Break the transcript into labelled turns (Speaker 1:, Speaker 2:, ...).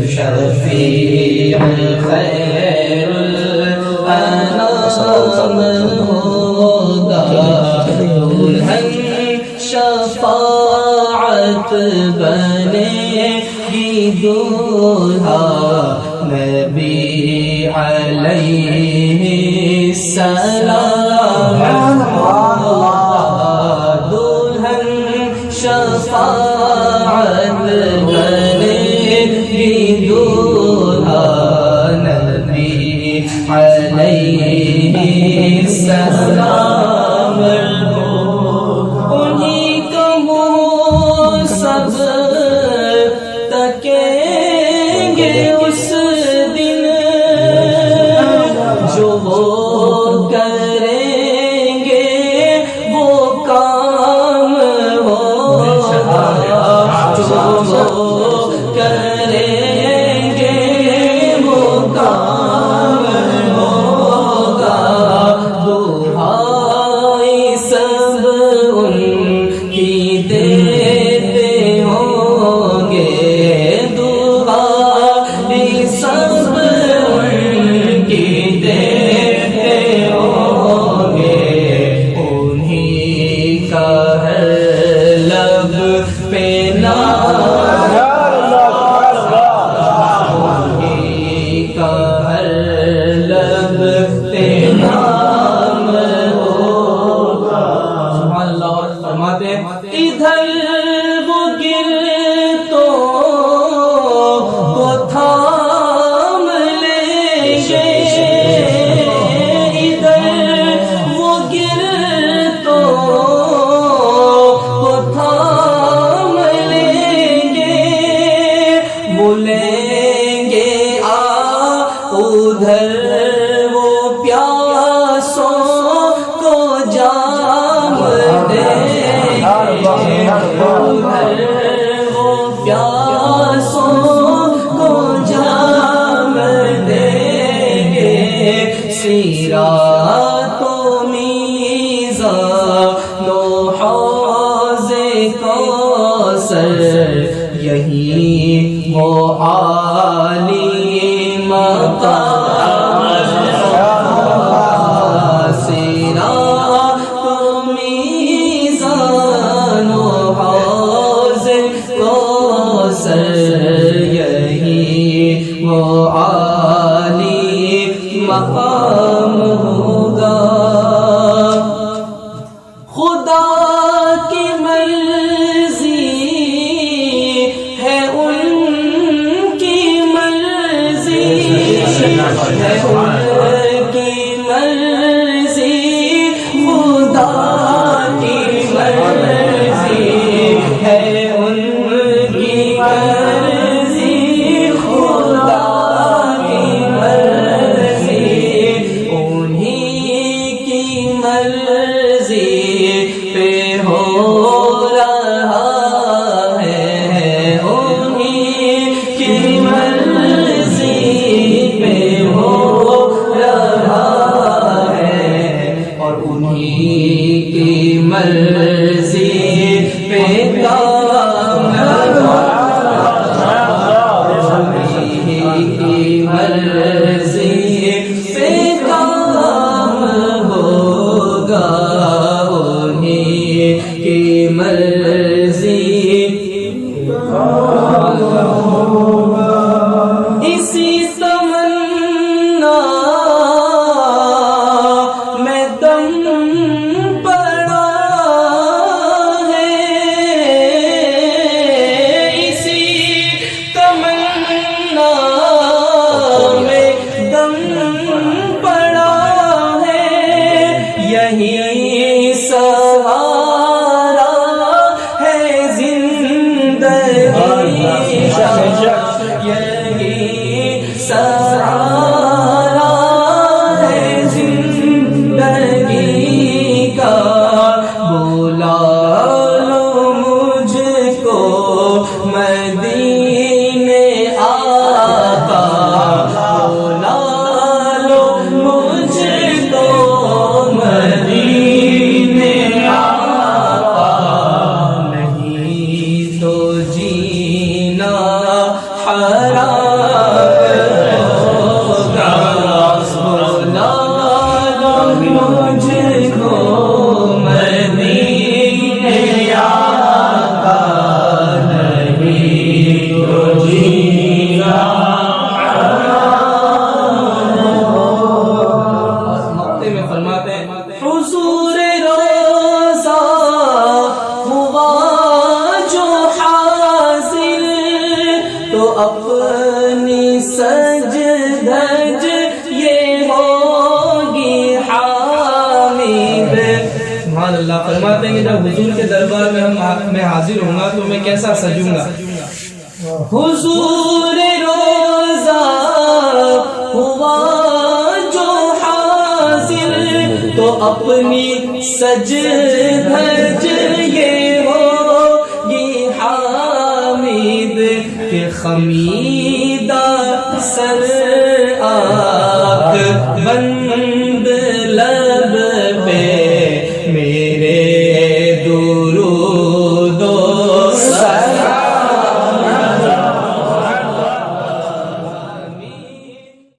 Speaker 1: شفیع خیر الانام ہوگا دلہن شفاعت بنے گی دولہا نبی علیہ السلام دلہن شفاعت بنے گی دولہا نبی علیہ السلام انہی کو منہ سب تکیں گے اس دن جو وہ کریں گے وہ کام ہوگا جو وہ کریں گے وہ کام ہوگا دعائی سب ان کی دیتے ہوں گے دعائی سب ان کی دیتے ہوں گے انہی کا ہر لب پہ ادھر وہ گرتوں کو تھام لیں گے ادھر وہ گرتوں کو تھام لیں گے بولیں گے ادھر وہ پیاسوں کو جام دیں وہ پیاسوں کو جام دیں گے صراط و میزان و حوض کوثر یہی وہ عالی مقام صراط و میزان و حوض کوثر یہی وہ عالی مقام ہوگا خدا کی مرضی ہے ان کی مرضی ہے ان کی مرضی خدا کی مرضی ہے ان کی مرضی خدا کی مرضی انہی کی مرضی پہ ہو رہا ہے انہی کی مرضی پہ ہو رہا ہے اور انہی کی مرضی پہ کام انہی کی مرضی پہ کام ہوگا انہی کی مرضی اسی تمنا میں دم پڑا ہے اسی تمنا میں دم پڑا ہے یہی سہارا ہے زندگی یہی سہارا ہے زندگی کا بلا لو مجھ کو مدینے آقا بلا لو مجھ کو مدینے آقا جب حضور کے دربار میں میں حاضر ہوں گا تو میں کیسا سجوں گا. حضور روزہ ہوا جو حاضر تو اپنی سج دھج یہ ہوگی حامد کہ خمیدہ سر آنکھ بن